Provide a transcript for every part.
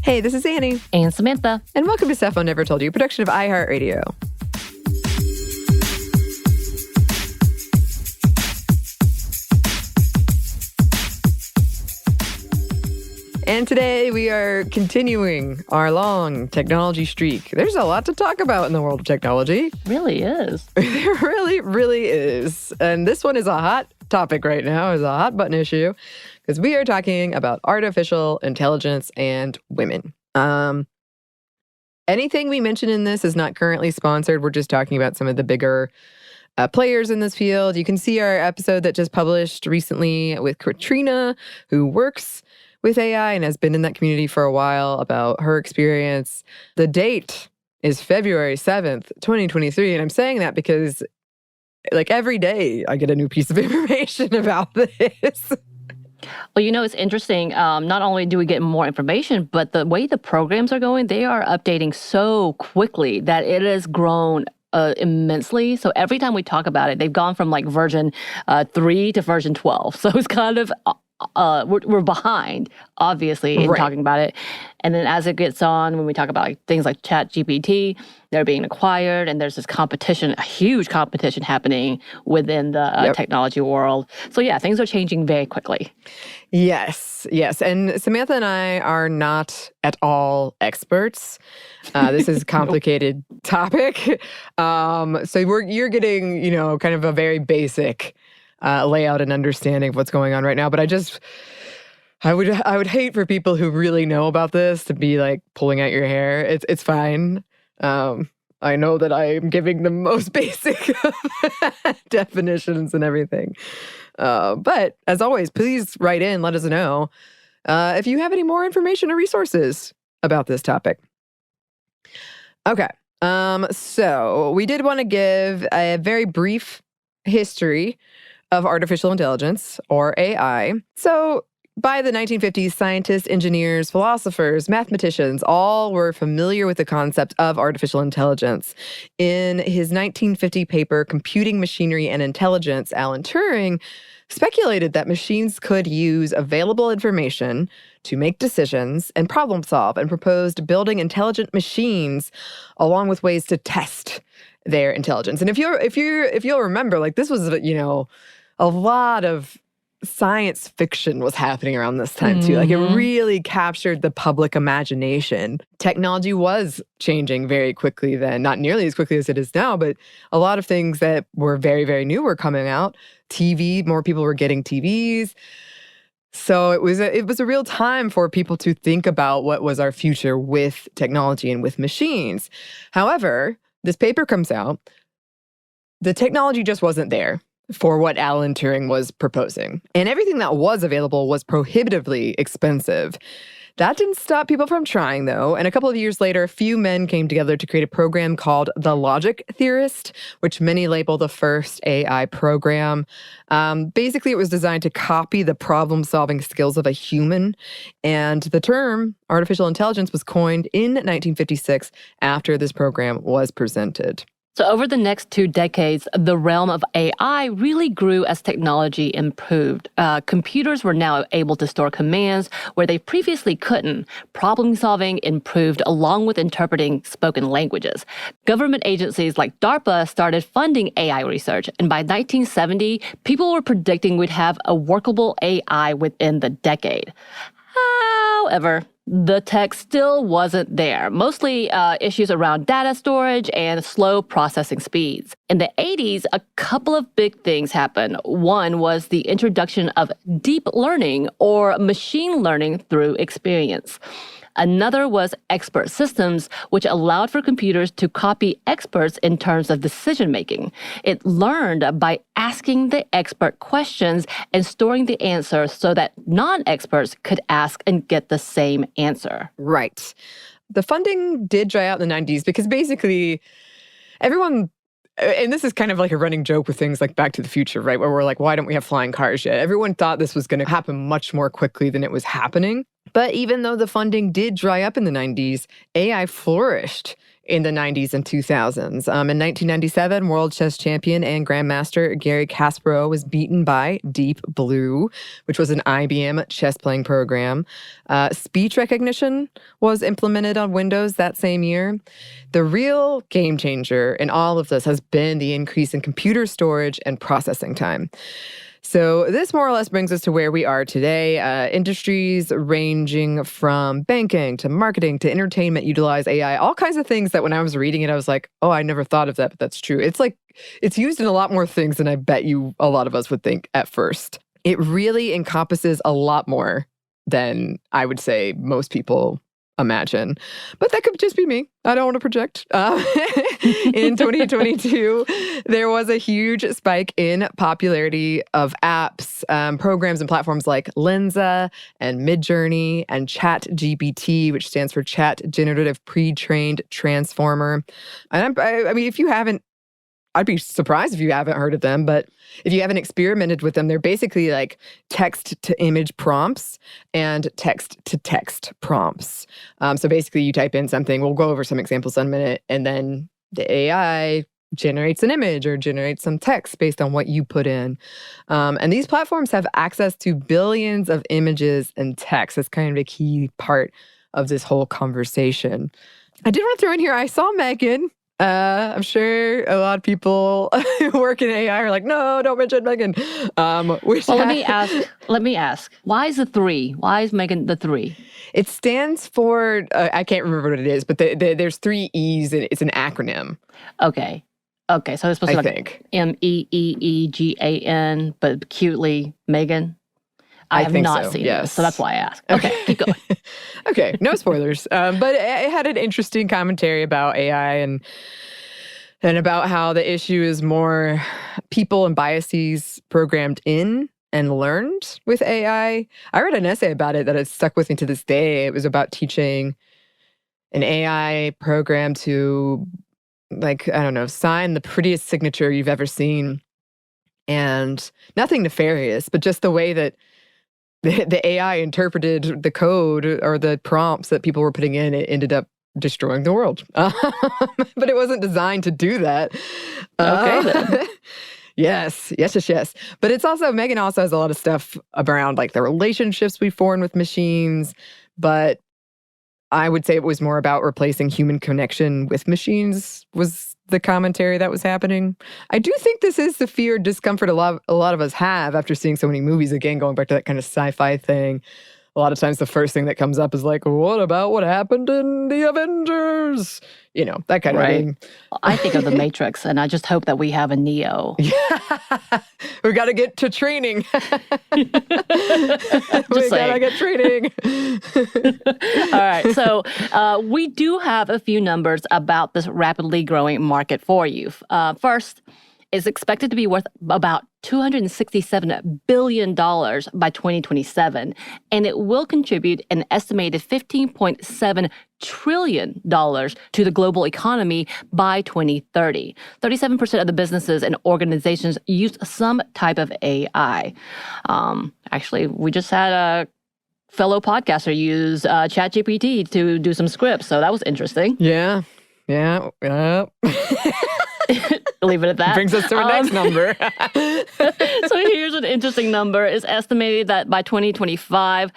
Hey, this is Anney. And Samantha. And welcome to Stuff I Never Told You, production of iHeartRadio. And today we are continuing our long technology streak. There's a lot to talk about in the world of technology. Really is. There really is. And this one is a hot topic right now, is a hot button issue, because we are talking about artificial intelligence and women. Anything we mention in this is not currently sponsored. We're just talking about some of the bigger players in this field. You can see our episode that just published recently with Katrina, who works with AI and has been in that community for a while, about her experience. The date is February 7th, 2023. And I'm saying that because like every day I get a new piece of information about this. Well, it's interesting. Not only do we get more information, but the way the programs are going, they are updating so quickly that it has grown immensely. So every time we talk about it, they've gone from like version 3 to version 12. So it's kind of we're behind, obviously, in talking about it. And then as it gets on, when we talk about things like ChatGPT, they're being acquired, and there's this competition, a huge competition happening within the technology world. So yeah, things are changing very quickly. Yes. And Samantha and I are not at all experts. This is a complicated topic. So you're getting, kind of a very basic layout and understanding of what's going on right now. But I would hate for people who really know about this to be like pulling out your hair. It's fine. I know that I am giving the most basic definitions and everything. But as always, please write in, let us know if you have any more information or resources about this topic. Okay. So we did want to give a very brief history of artificial intelligence, or AI. So by the 1950s, scientists, engineers, philosophers, mathematicians, all were familiar with the concept of artificial intelligence. In his 1950 paper, Computing Machinery and Intelligence, Alan Turing speculated that machines could use available information to make decisions and problem solve, and proposed building intelligent machines along with ways to test their intelligence. And if you'll remember, like, this was, a lot of science fiction was happening around this time too. Like, it really captured the public imagination. Technology was changing very quickly then, not nearly as quickly as it is now, but a lot of things that were very, very new were coming out. TV, more people were getting TVs. So it was a real time for people to think about what was our future with technology and with machines. However, this paper comes out, the technology just wasn't there for what Alan Turing was proposing. And everything that was available was prohibitively expensive. That didn't stop people from trying, though. And a couple of years later, a few men came together to create a program called The Logic Theorist, which many label the first AI program. Basically, it was designed to copy the problem-solving skills of a human. And the term artificial intelligence was coined in 1956 after this program was presented. So over the next 2 decades, the realm of AI really grew as technology improved. Computers were now able to store commands where they previously couldn't. Problem solving improved along with interpreting spoken languages. Government agencies like DARPA started funding AI research, and by 1970, people were predicting we'd have a workable AI within the decade. However, the tech still wasn't there, mostly issues around data storage and slow processing speeds. In the 80s, a couple of big things happened. One was the introduction of deep learning, or machine learning through experience. Another was expert systems, which allowed for computers to copy experts in terms of decision-making. It learned by asking the expert questions and storing the answers so that non-experts could ask and get the same answer. Right. The funding did dry out in the 90s because basically everyone, and this is kind of like a running joke with things like Back to the Future, right? Where we're like, why don't we have flying cars yet? Everyone thought this was going to happen much more quickly than it was happening. But even though the funding did dry up in the 90s, AI flourished in the 90s and 2000s. In 1997, world chess champion and grandmaster Garry Kasparov was beaten by Deep Blue, which was an IBM chess playing program. Speech recognition was implemented on Windows that same year. The real game changer in all of this has been the increase in computer storage and processing time. So this more or less brings us to where we are today. Industries ranging from banking to marketing to entertainment utilize AI, all kinds of things that when I was reading it, I was like, oh, I never thought of that, but that's true. It's used in a lot more things than I bet you a lot of us would think at first. It really encompasses a lot more than I would say most people imagine. But that could just be me. I don't want to project. In 2022, there was a huge spike in popularity of apps, programs, and platforms like Lensa and Midjourney and ChatGPT, which stands for Chat Generative Pre-trained Transformer. And I mean, if you haven't, I'd be surprised if you haven't heard of them, but if you haven't experimented with them, they're basically like text-to-image prompts and text-to-text prompts. So basically, you type in something, we'll go over some examples in a minute, and then the AI generates an image or generates some text based on what you put in. And these platforms have access to billions of images and text. That's kind of a key part of this whole conversation. I did want to throw in here, I saw Megan. I'm sure a lot of people who work in AI are like, no, don't mention Megan. Well, let me ask, why is the 3? Why is Megan the 3? It stands for, I can't remember what it is, but there's 3 E's and it's an acronym. Okay, so it's supposed to be like MEEEGAN, but cutely Megan. I have not seen this, so that's why I asked. Okay, keep going. Okay, no spoilers. But it had an interesting commentary about AI and about how the issue is more people and biases programmed in and learned with AI. I read an essay about it that has stuck with me to this day. It was about teaching an AI program to, like, I don't know, sign the prettiest signature you've ever seen. And nothing nefarious, but just the way that the AI interpreted the code or the prompts that people were putting in, it ended up destroying the world. But it wasn't designed to do that. Okay, then. Yes. But it's also, Megan also has a lot of stuff around like the relationships we form with machines, but I would say it was more about replacing human connection with machines was the commentary that was happening. I do think this is the fear, discomfort a lot of us have after seeing so many movies. Again, going back to that kind of sci-fi thing. A lot of times the first thing that comes up is like, what about what happened in the Avengers? You know, that kind of thing. I think of The Matrix, and I just hope that we have a Neo. We got to get to training. We got to get training. All right. So we do have a few numbers about this rapidly growing market for you. First, it's expected to be worth about $267 billion by 2027, and it will contribute an estimated $15.7 trillion to the global economy by 2030. 37% of the businesses and organizations use some type of AI. Actually, we just had a fellow podcaster use ChatGPT to do some scripts, so that was interesting. Yeah. Leave it at that. Brings us to our next number. So here's an interesting number. It's estimated that by 2025,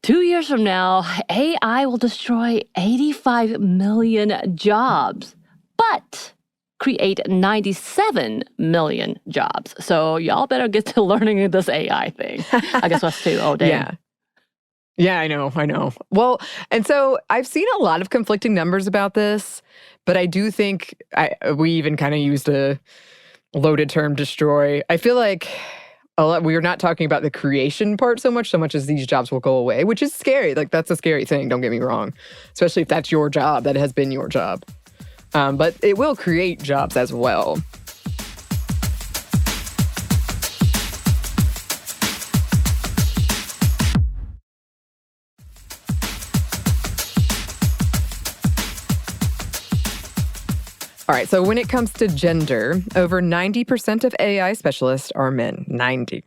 2 years from now, AI will destroy 85 million jobs, but create 97 million jobs. So y'all better get to learning this AI thing. I guess us too. Oh, damn. Yeah, I know. Well, and so I've seen a lot of conflicting numbers about this, but I do think we even kind of used a loaded term, destroy. I feel like we are not talking about the creation part so much as these jobs will go away, which is scary. Like, that's a scary thing, don't get me wrong, especially if that's your job, that has been your job. But it will create jobs as well. All right, so when it comes to gender, over 90% of AI specialists are men. 90.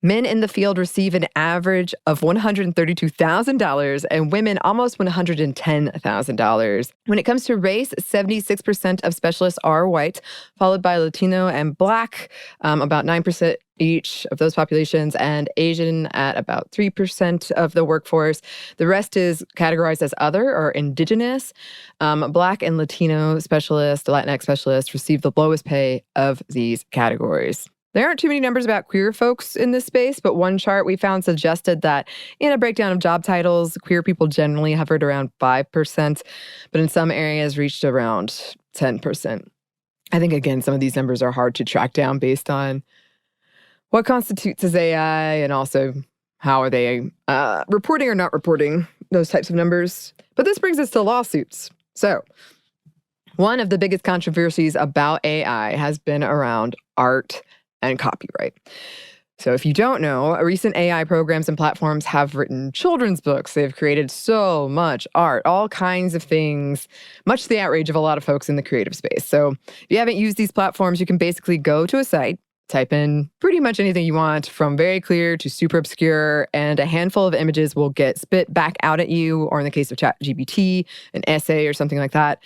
Men in the field receive an average of $132,000 and women almost $110,000. When it comes to race, 76% of specialists are white, followed by Latino and Black, about 9% each of those populations, and Asian at about 3% of the workforce. The rest is categorized as other or indigenous. Black and Latino specialists, Latinx specialists, receive the lowest pay of these categories. There aren't too many numbers about queer folks in this space, but one chart we found suggested that in a breakdown of job titles, queer people generally hovered around 5%, but in some areas reached around 10%. I think, again, some of these numbers are hard to track down based on what constitutes as AI and also how are they reporting or not reporting those types of numbers. But this brings us to lawsuits. So one of the biggest controversies about AI has been around art and copyright. So if you don't know, recent AI programs and platforms have written children's books. They've created so much art, all kinds of things, much to the outrage of a lot of folks in the creative space. So if you haven't used these platforms, you can basically go to a site, type in pretty much anything you want, from very clear to super obscure, and a handful of images will get spit back out at you, or in the case of ChatGPT, an essay or something like that.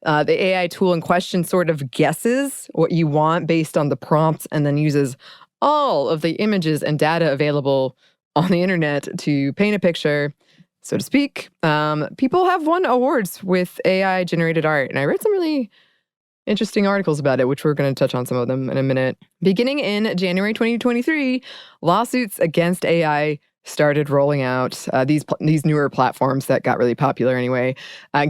The AI tool in question sort of guesses what you want based on the prompt and then uses all of the images and data available on the internet to paint a picture, so to speak. People have won awards with AI-generated art, and I read some really interesting articles about it, which we're going to touch on some of them in a minute. Beginning in January 2023, lawsuits against AI started rolling out, these newer platforms that got really popular anyway.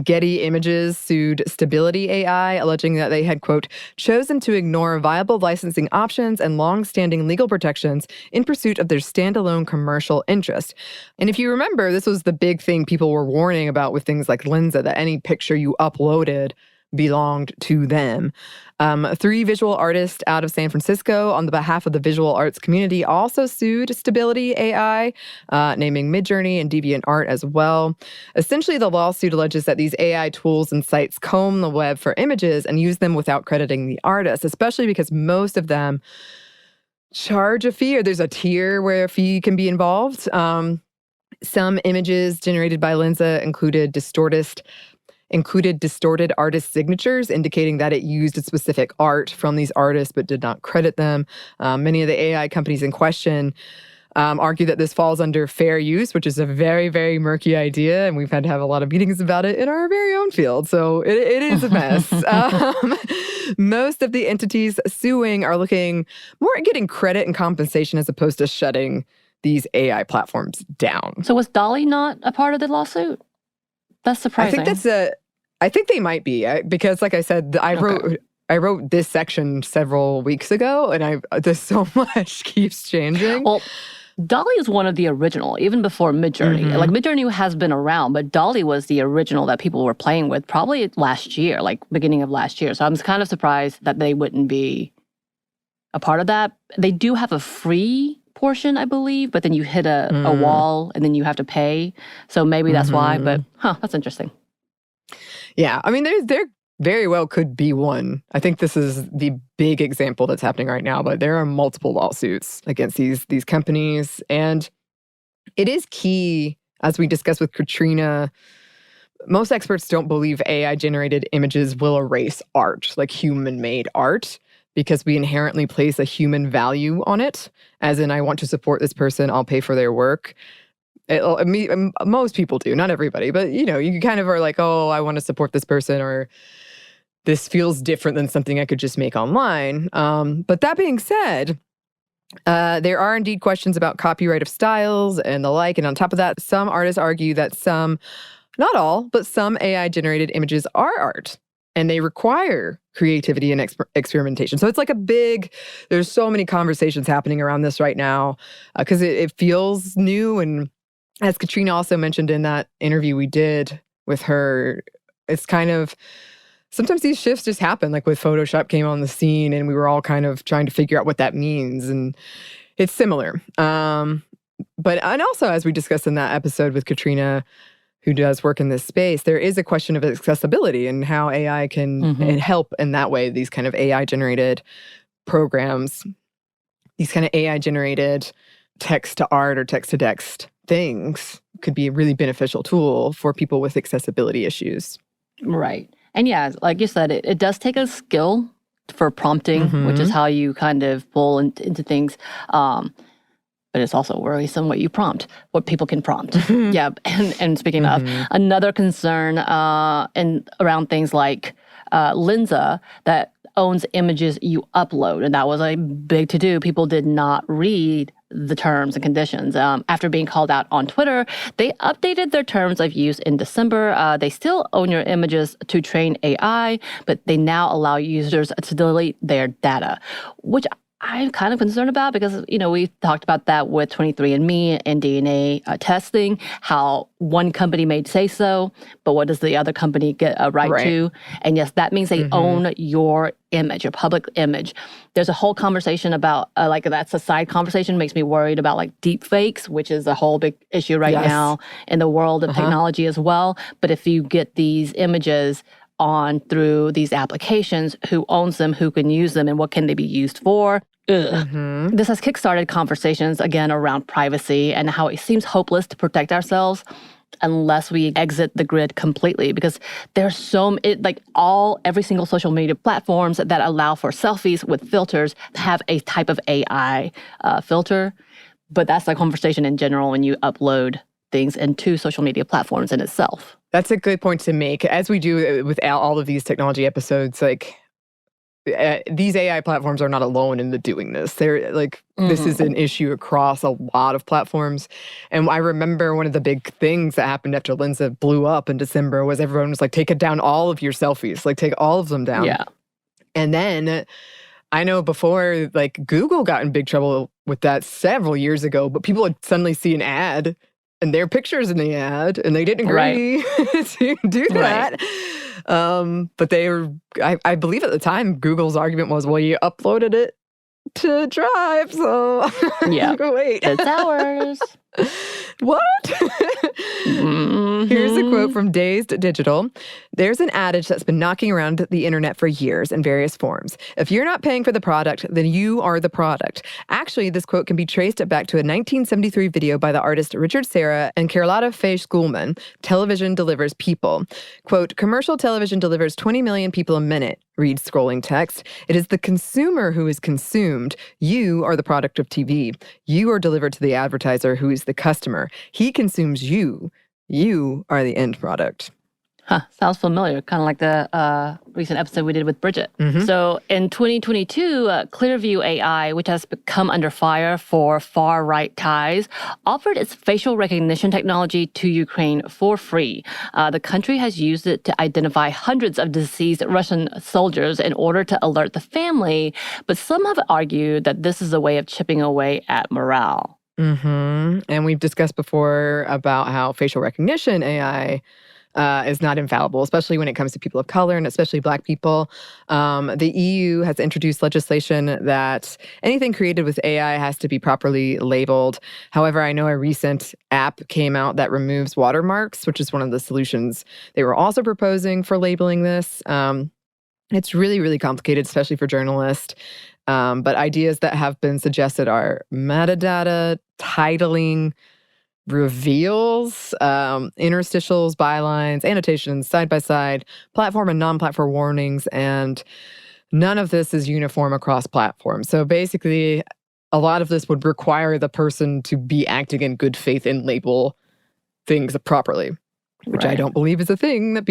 Getty Images sued Stability AI, alleging that they had, quote, chosen to ignore viable licensing options and long-standing legal protections in pursuit of their standalone commercial interest. And if you remember, this was the big thing people were warning about with things like Lensa, that any picture you uploaded belonged to them. 3 visual artists out of San Francisco, on the behalf of the visual arts community, also sued Stability AI, naming Midjourney and DeviantArt as well. Essentially, the lawsuit alleges that these AI tools and sites comb the web for images and use them without crediting the artist, especially because most of them charge a fee, or there's a tier where a fee can be involved. Some images generated by Lensa included distorted artist signatures, indicating that it used a specific art from these artists but did not credit them. Many of the AI companies in question argue that this falls under fair use, which is a very, very murky idea, and we've had to have a lot of meetings about it in our very own field. So it is a mess. Most of the entities suing are looking more at getting credit and compensation as opposed to shutting these AI platforms down. So was Dolly not a part of the lawsuit? That's surprising. I think they might be, because like I said, I wrote this section several weeks ago, and there's so much keeps changing. Well, Dolly is one of the original, even before Midjourney. Mm-hmm. Like, Midjourney has been around, but Dolly was the original that people were playing with probably last year, like beginning of last year. So I'm kind of surprised that they wouldn't be a part of that. They do have a free portion, I believe, but then you hit a wall and then you have to pay. So maybe that's why, but that's interesting. Yeah, I mean, there very well could be one. I think this is the big example that's happening right now, but there are multiple lawsuits against these companies. And it is key, as we discussed with Katrina, most experts don't believe AI-generated images will erase art, like human-made art, because we inherently place a human value on it, as in, I want to support this person, I'll pay for their work. Most people do, not everybody, but you kind of are like, oh, I want to support this person, or this feels different than something I could just make online. But that being said, there are indeed questions about copyright of styles and the like. And on top of that, some artists argue that some, not all, but some AI-generated images are art, and they require creativity and experimentation. So it's like there's so many conversations happening around this right now, because it feels new. And as Katrina also mentioned in that interview we did with her, it's kind of, sometimes these shifts just happen, like with Photoshop came on the scene and we were all kind of trying to figure out what that means. And it's similar. And also, as we discussed in that episode with Katrina, who does work in this space, there is a question of accessibility and how AI can help in that way. These kind of AI-generated programs, these kind of AI-generated text to art or text to text things could be a really beneficial tool for people with accessibility issues. Right. And yeah, like you said, it does take a skill for prompting, which is how you kind of pull into things. But it's also worrisome what you prompt, what people can prompt. Yeah. And speaking of, another concern around things like Lensa that owns images you upload. And that was a big to-do. People did not read the terms and conditions. After being called out on Twitter, they updated their terms of use in December. They still own your images to train AI, but they now allow users to delete their data, which I'm kind of concerned about because, we talked about that with 23andMe and DNA testing, how one company may say so, but what does the other company get a right to? And yes, that means they own your image, your public image. There's a whole conversation about, that's a side conversation, makes me worried about deep fakes, which is a whole big issue right now in the world of technology as well. But if you get these images on through these applications, who owns them, who can use them, and what can they be used for? This has kickstarted conversations again around privacy and how it seems hopeless to protect ourselves unless we exit the grid completely, because there's every single social media platforms that allow for selfies with filters have a type of AI filter. But that's the conversation in general when you upload things into social media platforms in itself. That's a good point to make. As we do with all of these technology episodes, these AI platforms are not alone in doing this. They're this is an issue across a lot of platforms. And I remember one of the big things that happened after Lensa blew up in December was everyone was take down all of your selfies, take all of them down. Yeah. And then I know before, Google got in big trouble with that several years ago, but people would suddenly see an ad and their pictures in the ad, and they didn't agree to do that. But I believe at the time, Google's argument was, well, you uploaded it to Drive, so wait. It's ours. What? Here's a quote from Dazed Digital. There's an adage that's been knocking around the internet for years in various forms. If you're not paying for the product, then you are the product. Actually, this quote can be traced back to a 1973 video by the artist Richard Serra and Carlotta Faye Schoolman, Television Delivers People. Quote, commercial television delivers 20 million people a minute, reads scrolling text. It is the consumer who is consumed. You are the product of TV. You are delivered to the advertiser who is the customer. He consumes you. You are the end product. Sounds familiar, kind of like the recent episode we did with Bridget. So in 2022, Clearview AI, which has come under fire for far-right ties, offered its facial recognition technology to Ukraine for free. The country has used it to identify hundreds of deceased Russian soldiers in order to alert the family, but some have argued that this is a way of chipping away at morale. And we've discussed before about how facial recognition AI is not infallible, especially when it comes to people of color and especially Black people. The EU has introduced legislation that anything created with AI has to be properly labeled. However, I know a recent app came out that removes watermarks, which is one of the solutions they were also proposing for labeling this. It's really, really complicated, especially for journalists. But ideas that have been suggested are metadata, titling, reveals, interstitials, bylines, annotations, side-by-side, platform and non-platform warnings, and none of this is uniform across platforms. So basically, a lot of this would require the person to be acting in good faith and label things properly, which I don't believe is a thing that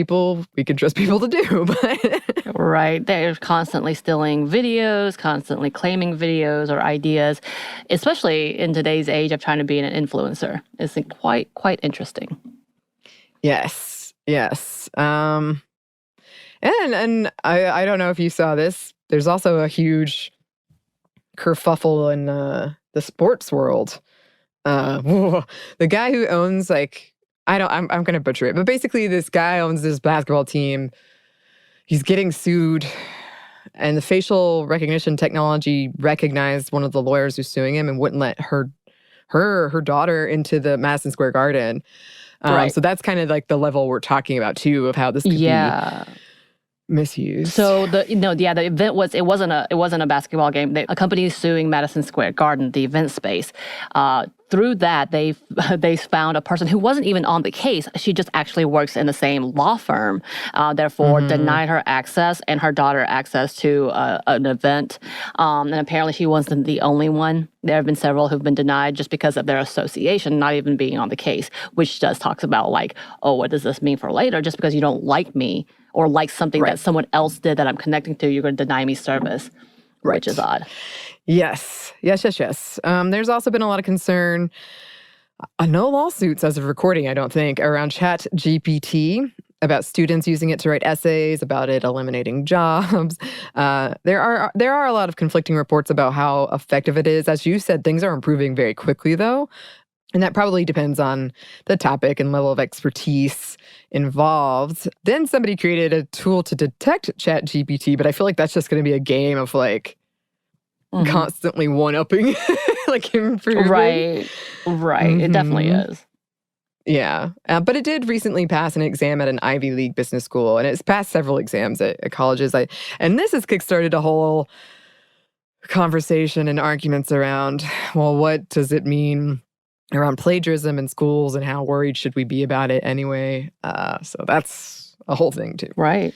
we can trust people to do. But Right. They're constantly stealing videos, constantly claiming videos or ideas, especially in today's age of trying to be an influencer. It's quite interesting. Yes. And I don't know if you saw this. There's also a huge kerfuffle in the sports world. The guy who owns I'm going to butcher it, but basically this guy owns this basketball team. He's getting sued, and the facial recognition technology recognized one of the lawyers who's suing him and wouldn't let her daughter into the Madison Square Garden. So that's kind of the level we're talking about too, of how this could be Misused. So the event wasn't a basketball game. A company is suing Madison Square Garden, the event space. Through that, they found a person who wasn't even on the case. She just actually works in the same law firm. Therefore, denied her access and her daughter access to an event. And apparently, she wasn't the only one. There have been several who've been denied just because of their association, not even being on the case, which just talks about like, oh, what does this mean for later? Just because you don't like me or like something that someone else did that I'm connecting to, you're going to deny me service, which is odd. Yes. There's also been a lot of concern, no lawsuits as of recording, I don't think, around ChatGPT, about students using it to write essays, about it eliminating jobs. There are a lot of conflicting reports about how effective it is. As you said, things are improving very quickly, though. And that probably depends on the topic and level of expertise involved. Then somebody created a tool to detect ChatGPT, but I feel like that's just going to be a game of like constantly one-upping, like improving. Right. It definitely is. Yeah. But it did recently pass an exam at an Ivy League business school, and it's passed several exams at colleges. And this has kickstarted a whole conversation and arguments around, well, what does it mean around plagiarism in schools, and how worried should we be about it anyway? So that's a whole thing too. Right.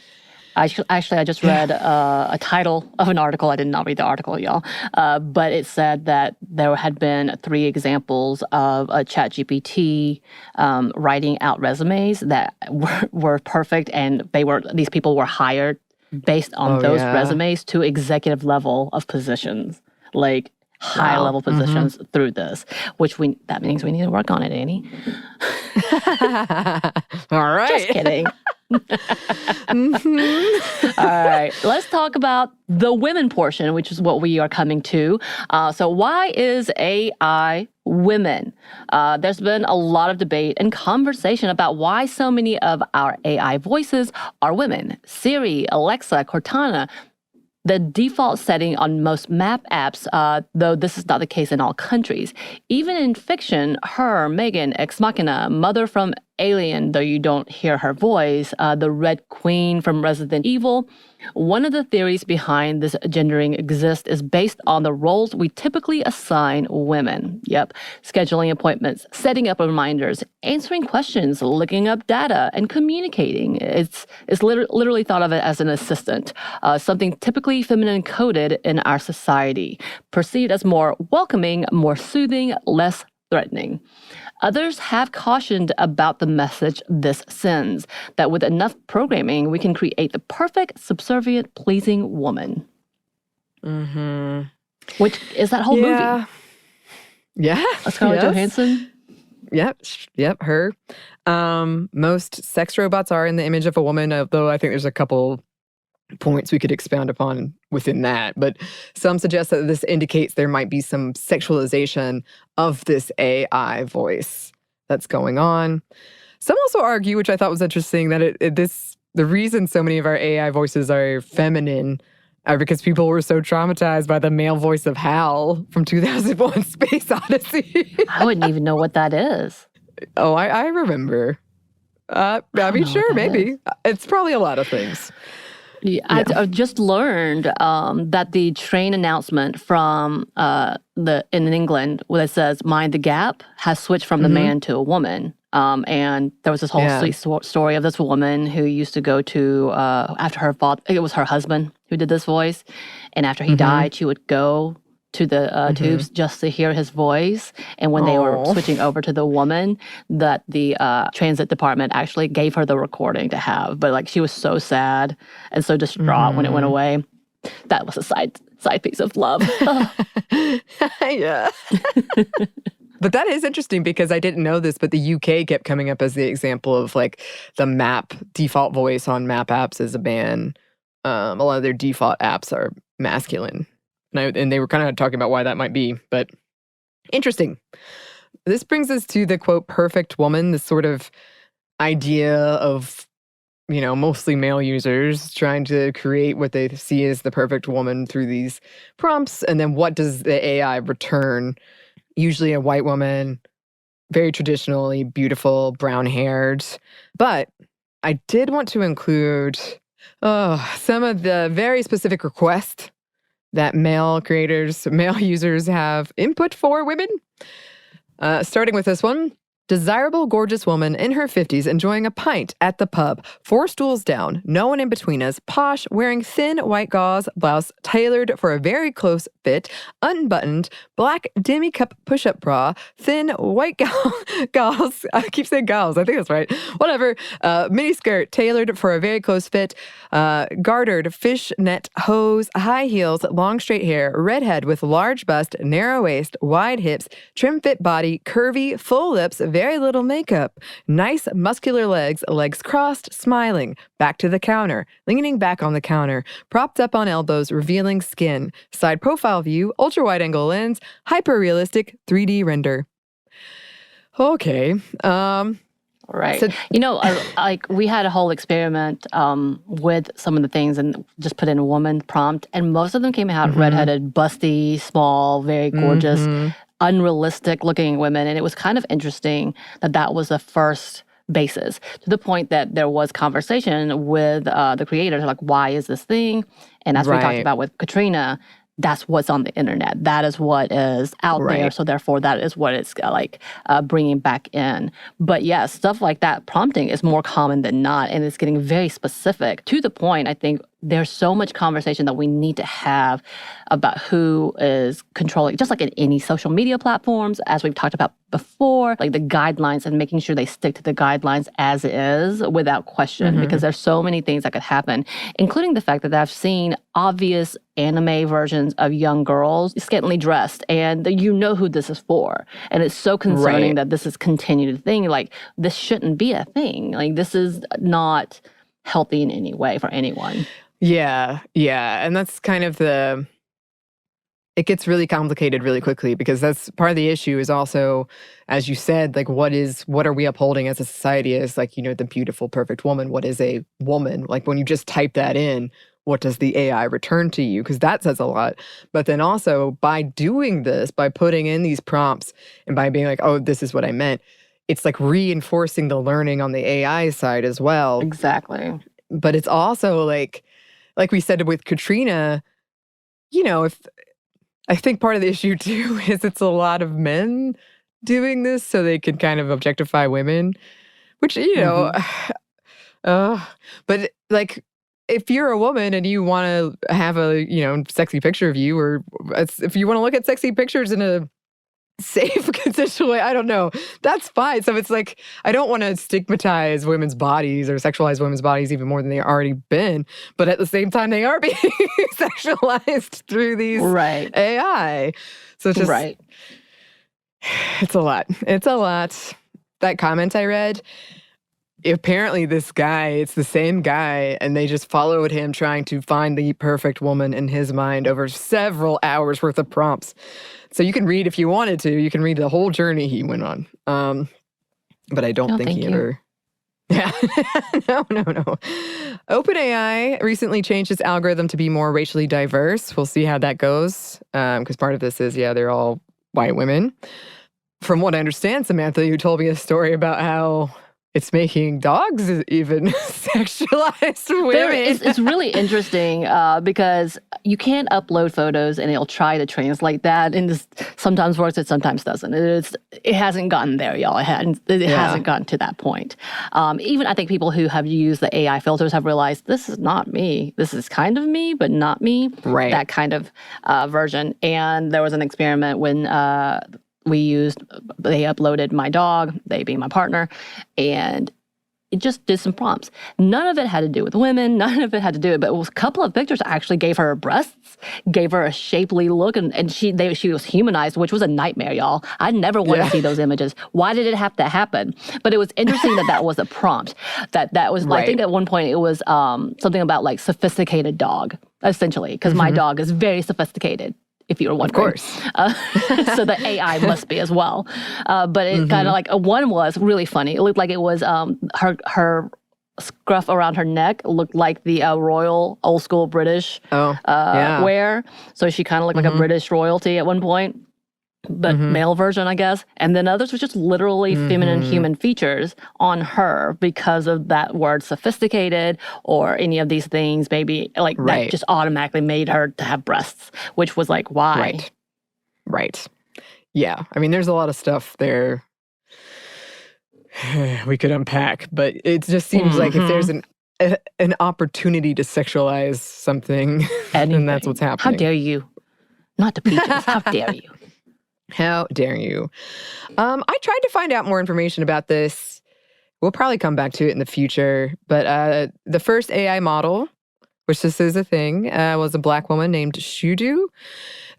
I just read a title of an article. I did not read the article, y'all. But it said that there had been 3 examples of a ChatGPT writing out resumes that were perfect, and these people were hired based on those resumes to executive level of positions, like high level positions through this, that means we need to work on it, Anney. All right. Just kidding. All right, let's talk about the women portion, which is what we are coming to. So why is AI women? There's been a lot of debate and conversation about why so many of our AI voices are women. Siri, Alexa, Cortana. The default setting on most map apps, though this is not the case in all countries. Even in fiction, her, Megan, Ex Machina, Mother from Alien, though you don't hear her voice, the Red Queen from Resident Evil. One of the theories behind this gendering exists is based on the roles we typically assign women. Yep, scheduling appointments, setting up reminders, answering questions, looking up data, and communicating. It's literally thought of it as an assistant, something typically feminine coded in our society, perceived as more welcoming, more soothing, less threatening. Others have cautioned about the message this sends, that with enough programming, we can create the perfect, subservient, pleasing woman. Which is that whole movie. Yeah. Scarlett Johansson. Yep, her. Most sex robots are in the image of a woman, though I think there's a couple points we could expound upon within that. But some suggest that this indicates there might be some sexualization of this AI voice that's going on. Some also argue, which I thought was interesting, that the reason so many of our AI voices are feminine are because people were so traumatized by the male voice of Hal from 2001: Space Odyssey. I wouldn't even know what that is. Oh, I remember. I mean, sure, maybe. It's probably a lot of things. Yeah. I just learned that the train announcement from in England, where it says "Mind the Gap," has switched from the man to a woman. And there was this whole sweet story of this woman who used to go to after her father. It was her husband who did this voice, and after he died, she would go to the tubes just to hear his voice. And when they were switching over to the woman, that the transit department actually gave her the recording to have. But like, she was so sad and so distraught when it went away. That was a side piece of love. Yeah. But that is interesting because I didn't know this, but the UK kept coming up as the example of like the map default voice on map apps is a man. A lot of their default apps are masculine. And they were kind of talking about why that might be, but interesting. This brings us to the, quote, perfect woman, this sort of idea of, mostly male users trying to create what they see as the perfect woman through these prompts. And then what does the AI return? Usually a white woman, very traditionally beautiful, brown-haired. But I did want to include Oh, some of the very specific requests that male users have input for women. Starting with this one. Desirable, gorgeous woman in her 50s enjoying a pint at the pub. 4 stools down, no one in between us. Posh, wearing thin white gauze blouse tailored for a very close fit. Unbuttoned, black demi-cup push-up bra. Thin white gauze. I keep saying gauze. I think that's right. Whatever. Mini skirt tailored for a very close fit. Gartered fishnet hose. High heels. Long straight hair. Redhead with large bust. Narrow waist. Wide hips. Trim fit body. Curvy. Full lips. Very little makeup. Nice muscular legs crossed, smiling. Back to the counter, leaning back on the counter, propped up on elbows, revealing skin. Side profile view, ultra wide angle lens, hyper realistic 3D render. Okay. Right. So, like we had a whole experiment with some of the things and just put in a woman prompt, and most of them came out redheaded, busty, small, very gorgeous, unrealistic looking women. And it was kind of interesting that was the first basis, to the point that there was conversation with the creators, like, why is this thing? And as we talked about with Katrina, that's what's on the internet. That is what is out there. So therefore, that is what it's bringing back in. But yeah, stuff like that prompting is more common than not, and it's getting very specific, to the point, I think, there's so much conversation that we need to have about who is controlling, just like in any social media platforms, as we've talked about before, like the guidelines and making sure they stick to the guidelines as is without question, because there's so many things that could happen, including the fact that I've seen obvious anime versions of young girls scantily dressed, and you know who this is for. And it's so concerning that this is continued thing. Like, this shouldn't be a thing. Like, this is not healthy in any way for anyone. Yeah. And that's kind of it gets really complicated really quickly, because that's part of the issue is also, as you said, like, what are we upholding as a society as, like, the beautiful, perfect woman? What is a woman? Like, when you just type that in, what does the AI return to you? Because that says a lot. But then also, by doing this, by putting in these prompts and by being like, oh, this is what I meant, it's like reinforcing the learning on the AI side as well. Exactly. But it's also like we said with Katrina, if I think part of the issue too is it's a lot of men doing this so they can kind of objectify women, which, but like, if you're a woman and you want to have a, sexy picture of you, or if you want to look at sexy pictures in a safe, consensual way, I don't know, that's fine. So it's like, I don't want to stigmatize women's bodies or sexualize women's bodies even more than they already been. But at the same time, they are being sexualized through these AI. So it's just, it's a lot. It's a lot. That comment I read, apparently this guy, it's the same guy, and they just followed him trying to find the perfect woman in his mind over several hours worth of prompts. So you can read, if you wanted to, you can read the whole journey he went on. But I don't think he ever... Yeah. No. OpenAI recently changed its algorithm to be more racially diverse. We'll see how that goes, because part of this is, they're all white women. From what I understand, Samantha, you told me a story about how it's making dogs even sexualized women. It's really interesting because you can't upload photos and it'll try to translate that, and this sometimes works, it sometimes doesn't. It hasn't gotten there, y'all. It hasn't gotten to that point. Even I think people who have used the AI filters have realized this is not me. This is kind of me, but not me. Right. That kind of version. And there was an experiment when they uploaded my dog, they being my partner, and it just did some prompts. None of it had to do with women. None of it had to do with it. But it was a couple of pictures actually gave her breasts, gave her a shapely look, and she was humanized, which was a nightmare, y'all. I never want to see those images. Why did it have to happen? But it was interesting that was a prompt. That was, I think at one point it was something about like sophisticated dog, essentially, because my dog is very sophisticated, if you were wondering. Of course. So the AI must be as well. But it kind of like, one was really funny. It looked like it was her scruff around her neck looked like the royal old school British wear. So she kind of looked like a British royalty at one point. but male version, I guess. And then others were just literally feminine human features on her because of that word sophisticated or any of these things, maybe like that just automatically made her to have breasts, which was like, why? Right. Yeah. I mean, there's a lot of stuff there we could unpack, but it just seems like if there's an opportunity to sexualize something, then that's what's happening. How dare you? Not to Peaches. How dare you? How dare you? I tried to find out more information about this. We'll probably come back to it in the future. But the first AI model, which this is a thing, was a Black woman named Shudu.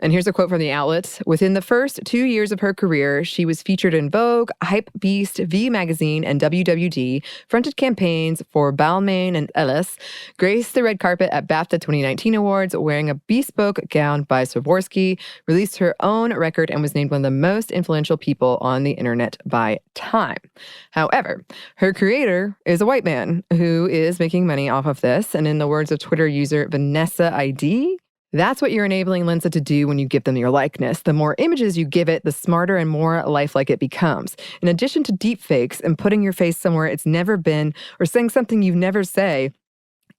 And here's a quote from the outlet. Within the first 2 years of her career, she was featured in Vogue, Hypebeast, V Magazine, and WWD, fronted campaigns for Balmain and Ellis, graced the red carpet at BAFTA 2019 Awards wearing a bespoke gown by Swarovski, released her own record, and was named one of the most influential people on the internet by Time. However, her creator is a white man who is making money off of this, and in the words of Twitter user Vanessa ID, that's what you're enabling Lensa to do when you give them your likeness. The more images you give it, the smarter and more lifelike it becomes. In addition to deepfakes and putting your face somewhere it's never been or saying something you never say,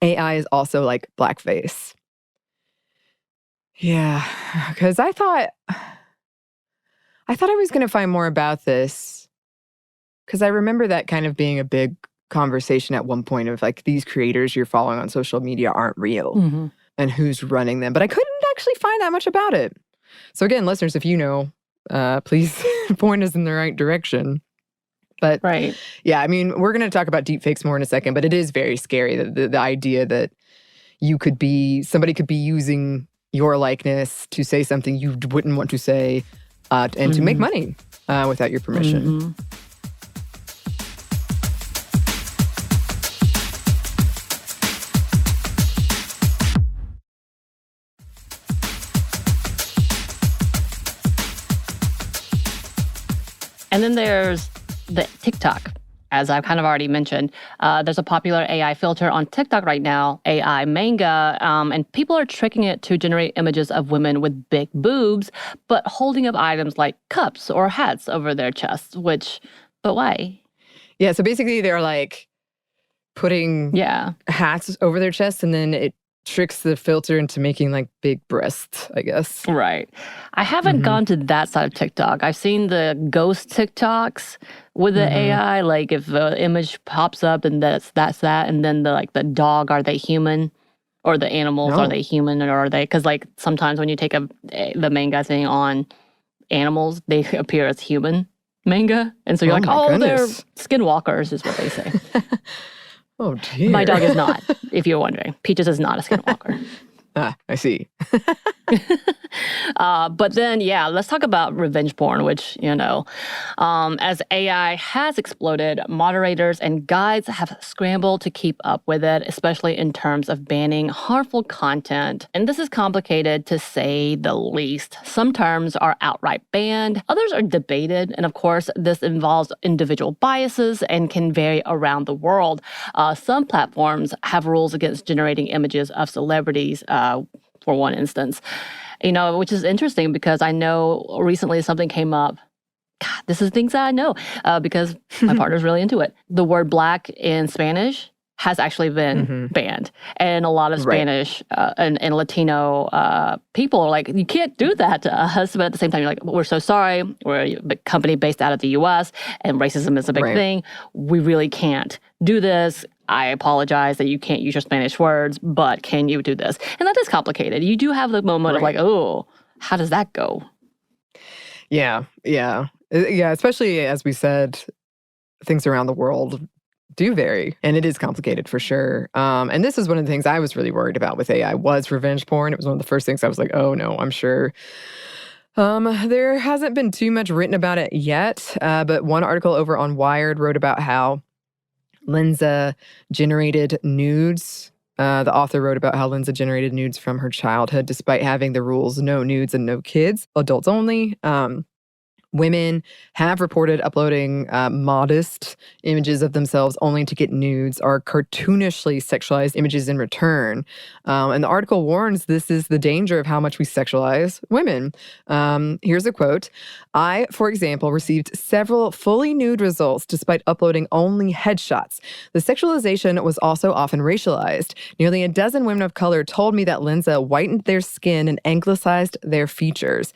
AI is also like blackface. Yeah, because I thought I was going to find more about this because I remember that kind of being a big conversation at one point of like these creators you're following on social media aren't real. And who's running them. But I couldn't actually find that much about it. So again, listeners, if you know, please point us in the right direction. But yeah, I mean, we're going to talk about deepfakes more in a second, but it is very scary, the idea that somebody could be using your likeness to say something you wouldn't want to say and to make money without your permission. And then there's the TikTok, as I've kind of already mentioned. There's a popular AI filter on TikTok right now, AI manga, and people are tricking it to generate images of women with big boobs, but holding up items like cups or hats over their chests, but why? Yeah, so basically they're like putting hats over their chests and then it tricks the filter into making like big breasts, I guess. Right. I haven't gone to that side of TikTok. I've seen the ghost TikToks with the AI, like if the image pops up and that's that, and then the dog, are they human? Or the animals, are they human or are they? Because like sometimes when you take the manga thing on animals, they appear as human manga, and so you're they're skinwalkers, is what they say. Oh, dear. My dog is not, if you're wondering. Peaches is not a skinwalker. I see. But then, let's talk about revenge porn, which, as AI has exploded, moderators and guides have scrambled to keep up with it, especially in terms of banning harmful content. And this is complicated to say the least. Some terms are outright banned, others are debated, and of course, this involves individual biases and can vary around the world. Some platforms have rules against generating images of celebrities, for one instance, which is interesting because I know recently something came up. God, this is things that I know because my partner's really into it. The word black in Spanish has actually been banned. And a lot of Spanish and Latino people are like, you can't do that to us. But at the same time, you're like, we're so sorry. We're a company based out of the U.S. and racism is a big thing. We really can't do this. I apologize that you can't use your Spanish words, but can you do this? And that is complicated. You do have the moment of like, oh, how does that go? Yeah, especially as we said, things around the world do vary, and it is complicated for sure. And this is one of the things I was really worried about with AI was revenge porn. It was one of the first things I was like, oh no, I'm sure. There hasn't been too much written about it yet, but one article over on Wired wrote about how Lensa generated nudes. The author wrote about how Lensa generated nudes from her childhood, despite having the rules, no nudes and no kids, adults only. Women have reported uploading modest images of themselves only to get nudes or cartoonishly sexualized images in return. And the article warns this is the danger of how much we sexualize women. Here's a quote. I, for example, received several fully nude results despite uploading only headshots. The sexualization was also often racialized. Nearly a dozen women of color told me that Lensa whitened their skin and anglicized their features.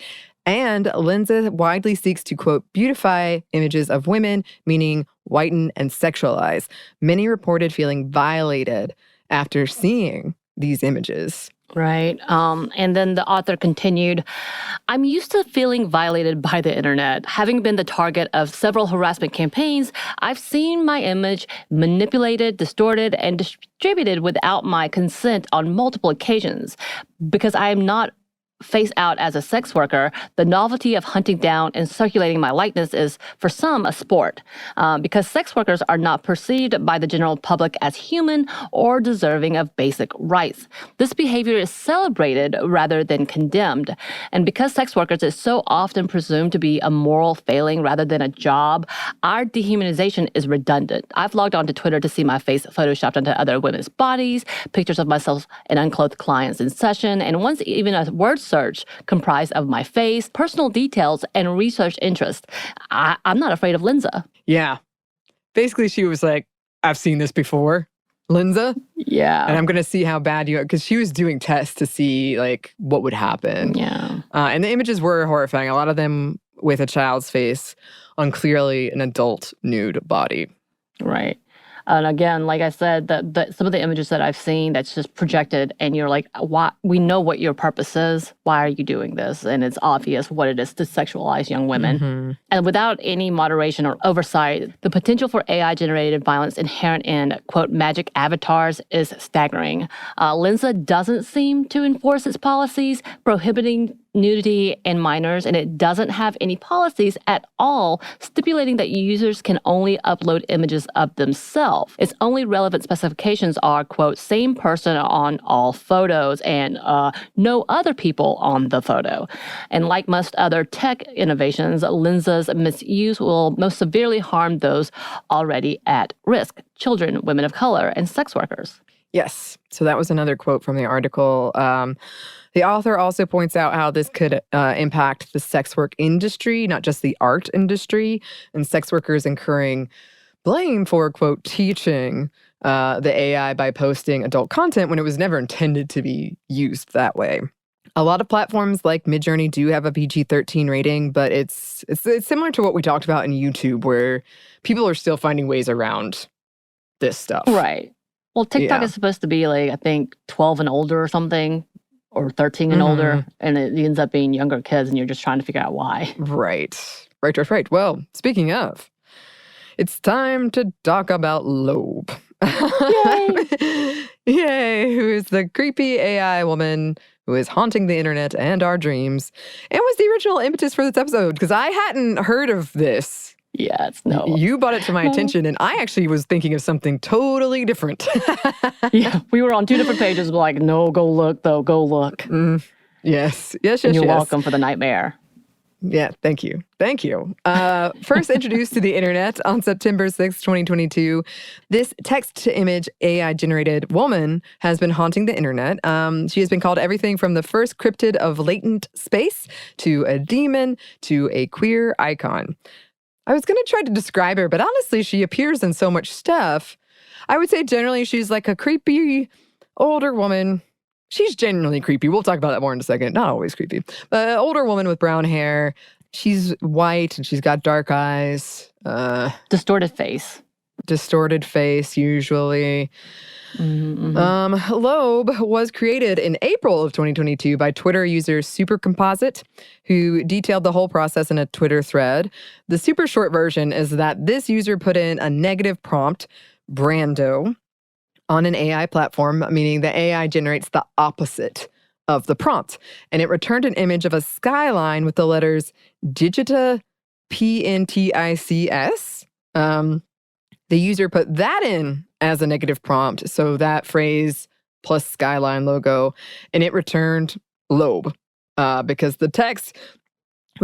And Lensa widely seeks to, quote, beautify images of women, meaning whiten and sexualize. Many reported feeling violated after seeing these images. Right. And then the author continued, I'm used to feeling violated by the internet. Having been the target of several harassment campaigns, I've seen my image manipulated, distorted, and distributed without my consent on multiple occasions. Because I am not face out as a sex worker, the novelty of hunting down and circulating my likeness is, for some, a sport, because sex workers are not perceived by the general public as human or deserving of basic rights. This behavior is celebrated rather than condemned. And because sex workers is so often presumed to be a moral failing rather than a job, our dehumanization is redundant. I've logged onto Twitter to see my face photoshopped onto other women's bodies, pictures of myself and unclothed clients in session, and once even a word search comprised of my face, personal details, and research interest. I'm not afraid of Lensa. Yeah. Basically, she was like, I've seen this before, Lensa. Yeah. And I'm going to see how bad you are. Because she was doing tests to see, like, what would happen. Yeah. And the images were horrifying. A lot of them with a child's face on clearly an adult nude body. Right. And again, like I said, some of the images that I've seen that's just projected, and you're like, why? We know what your purpose is. Why are you doing this? And it's obvious what it is to sexualize young women. Mm-hmm. And without any moderation or oversight, the potential for AI-generated violence inherent in, quote, magic avatars is staggering. Lensa doesn't seem to enforce its policies prohibiting nudity in minors, and it doesn't have any policies at all stipulating that users can only upload images of themselves. Its only relevant specifications are, quote, same person on all photos and no other people on the photo. And like most other tech innovations, Lensa's misuse will most severely harm those already at risk: children, women of color, and sex workers. Yes. So that was another quote from the article. The author also points out how this could impact the sex work industry, not just the art industry, and sex workers incurring blame for, quote, teaching the AI by posting adult content when it was never intended to be used that way. A lot of platforms like Midjourney do have a PG-13 rating, but it's similar to what we talked about in YouTube, where people are still finding ways around this stuff. Right. Well, TikTok is supposed to be, like, I think 12 and older or something, or 13 and older, and it ends up being younger kids, and you're just trying to figure out why. Right. Well, speaking of, it's time to talk about Loeb. Yay! Yay! Who is the creepy AI woman who is haunting the internet and our dreams, and was the original impetus for this episode, because I hadn't heard of this. Yes, no. You brought it to my attention, and I actually was thinking of something totally different. Yeah, we were on two different pages, but like, no, go look, though, go look. Yes. And you're welcome for the nightmare. Yeah, thank you. First introduced to the internet on September 6, 2022, this text-to-image AI-generated woman has been haunting the internet. She has been called everything from the first cryptid of latent space to a demon to a queer icon. I was going to try to describe her, but honestly, she appears in so much stuff. I would say generally she's like a creepy older woman. She's genuinely creepy. We'll talk about that more in a second. Not always creepy. But an older woman with brown hair. She's white and she's got dark eyes. Distorted face. Usually. Loeb was created in April of 2022 by Twitter user Supercomposite, who detailed the whole process in a Twitter thread. The super short version is that this user put in a negative prompt, Brando, on an AI platform, meaning the AI generates the opposite of the prompt. And it returned an image of a skyline with the letters Digita PNTICS. The user put that in as a negative prompt, so that phrase plus skyline logo, and it returned Loeb because the text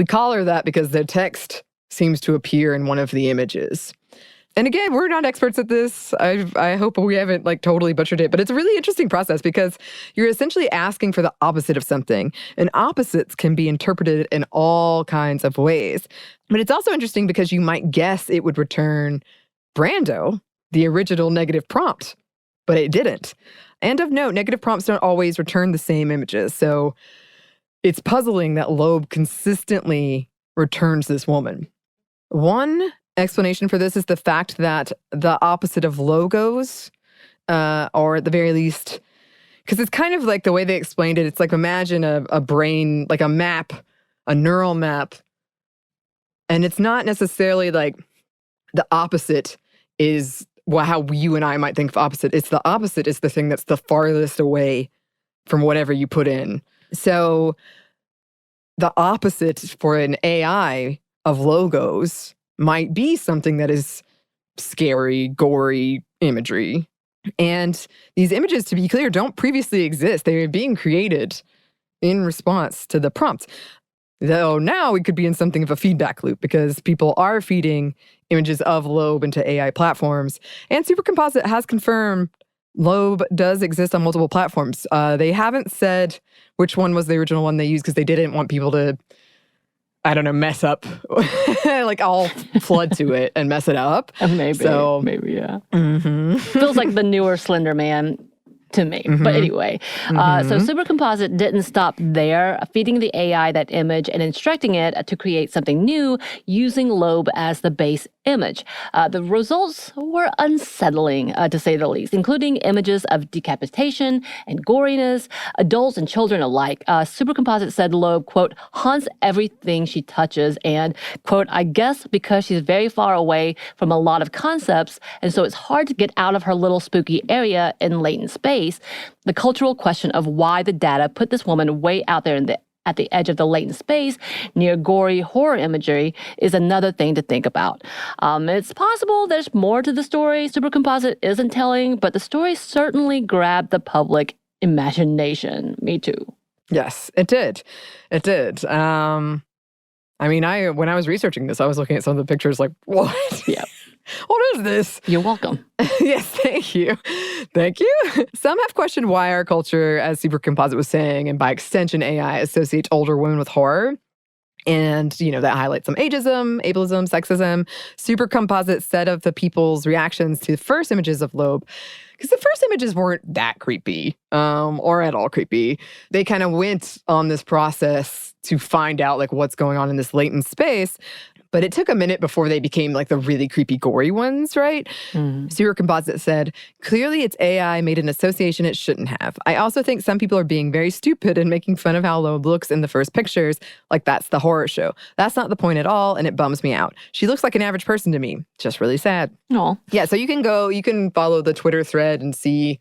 We call her that because the text seems to appear in one of the images. And again, we're not experts at this. I hope we haven't totally butchered it, but it's a really interesting process because you're essentially asking for the opposite of something. And opposites can be interpreted in all kinds of ways. But it's also interesting because you might guess it would return Brando, the original negative prompt, but it didn't. And of note, negative prompts don't always return the same images. So it's puzzling that Loeb consistently returns this woman. One explanation for this is the fact that the opposite of logos, or at the very least, because it's kind of like the way they explained it, it's like imagine a brain, like a map, a neural map, and it's not necessarily like the opposite is how you and I might think of opposite. It's the opposite is the thing that's the farthest away from whatever you put in. So the opposite for an AI of logos might be something that is scary, gory imagery. And these images, to be clear, don't previously exist. They are being created in response to the prompt. Though now we could be in something of a feedback loop because people are feeding images of Loeb into AI platforms. And Supercomposite has confirmed Loeb does exist on multiple platforms. They haven't said which one was the original one they used because they didn't want people to, I don't know, mess up, all flood to it and mess it up. Maybe, yeah. Mm-hmm. Feels like the newer Slender Man to me. Mm-hmm. But anyway, so Supercomposite didn't stop there, feeding the AI that image and instructing it to create something new using Loeb as the base image. The results were unsettling, to say the least, including images of decapitation and goriness, adults and children alike. Supercomposite said Loeb, quote, haunts everything she touches and, quote, I guess because she's very far away from a lot of concepts, and so it's hard to get out of her little spooky area in latent space. The cultural question of why the data put this woman way out there at the edge of the latent space near gory horror imagery is another thing to think about. It's possible there's more to the story Supercomposite isn't telling, but the story certainly grabbed the public imagination. Me too. Yes, it did. It did. When I was researching this, I was looking at some of the pictures like, what? Yeah. What is this? You're welcome. Yes, thank you. Thank you. Some have questioned why our culture, as Supercomposite was saying, and by extension AI, associates older women with horror. And, that highlights some ageism, ableism, sexism. Supercomposite said of the people's reactions to the first images of Loeb, because the first images weren't that creepy, or at all creepy. They kind of went on this process to find out what's going on in this latent space. But it took a minute before they became the really creepy, gory ones, right? Supercomposite said, clearly it's AI made an association it shouldn't have. I also think some people are being very stupid and making fun of how Loeb looks in the first pictures, like that's the horror show. That's not the point at all, and it bums me out. She looks like an average person to me. Just really sad. Aw. Yeah, so you can follow the Twitter thread and see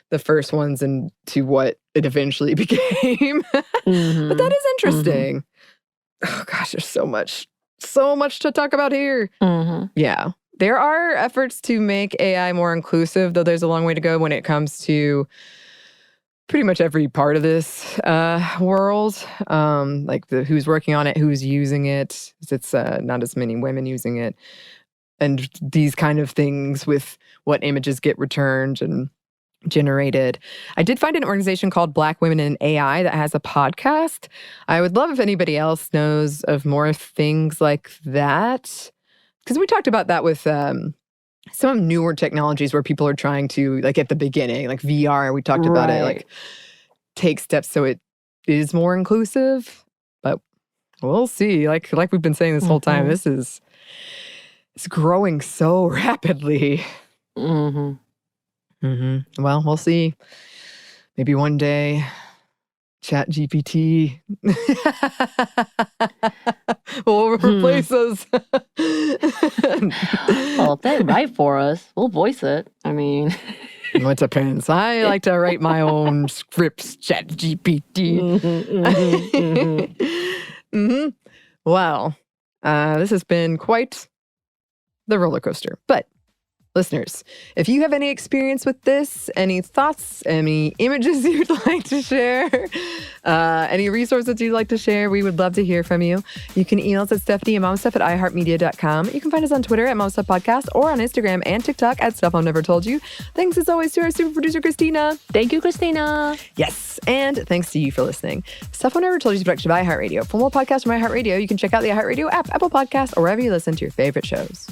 the first ones and to what it eventually became. But that is interesting. Oh gosh, there's so much to talk about here. Yeah. There are efforts to make AI more inclusive, though there's a long way to go when it comes to pretty much every part of this world. Who's working on it, who's using it. It's not as many women using it. And these kind of things with what images get returned and generated. I did find an organization called Black Women in AI that has a podcast. I would love if anybody else knows of more things like that. Because we talked about that with some newer technologies where people are trying to, at the beginning, VR, we talked about it, take steps so it is more inclusive. But we'll see. Like we've been saying this whole time, it's growing so rapidly. Well, we'll see. Maybe one day, ChatGPT will replace us. Well, if they write for us, we'll voice it. It depends. I like to write my own scripts, ChatGPT. Well, this has been quite the roller coaster, but Listeners, if you have any experience with this, any thoughts, any images you'd like to share, any resources you'd like to share, we would love to hear from you. You can email us at stephanie@momstuff@iheartmedia.com. You can find us on Twitter at momstuffpodcast or on Instagram and TikTok at Stuff I've Never Told You. Thanks as always to our super producer, Christina. Thank you, Christina. Yes, and thanks to you for listening. Stuff I Never Told You is a production of iHeartRadio. For more podcasts from iHeartRadio, you can check out the iHeartRadio app, Apple Podcasts, or wherever you listen to your favorite shows.